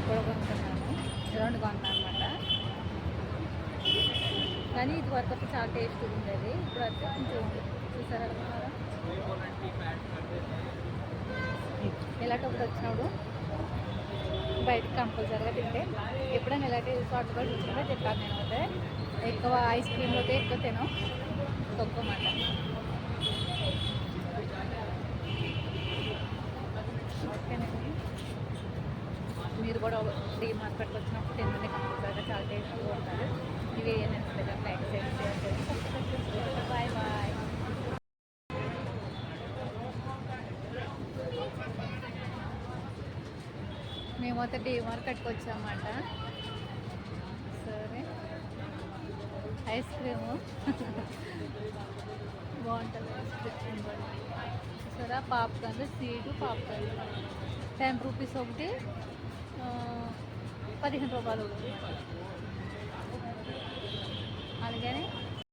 కూడా కొనుక్కున్నాను, రెండు కొన్నాను అనమాట. కానీ ఇది వరకు అయితే చాలా టేస్ట్గా ఉండేది, ఇప్పుడు అయితే కొంచెం చూసారా ఇలాంటి వచ్చినప్పుడు బయటకు కంపల్సరీగా తింటే ఎప్పుడైనా ఇలాంటి చోట్ల కూడా చూసుకుంటే తింటాను. నేను అయితే ఎక్కువ ఐస్ క్రీమ్లు అయితే ఎక్కువ తినం, తక్కువ మాట. ఓకేనండి, మీరు కూడా డీ మార్కెట్కి వచ్చినప్పుడు తినండి కంపల్సరీగా, చాలా టేస్ట్గా ఉంటారు. ఇవి నచ్చితే లైక్ చేయండి, షేర్ చేయండి, సబ్స్క్రైబ్ చేసుకోండి. Bye bye. మేమైతే డీ మార్కెట్కి వచ్చామన్నమాట. సరే, ఐస్ క్రీము బాగుంటుంది, ఐస్ క్రీమ్ కూడా. సరే, పాప్కార్న్ సీటు పాప్కార్న్ 10 రూపీస్ ఒకటి, 15 రూపాయలు ఒకటి.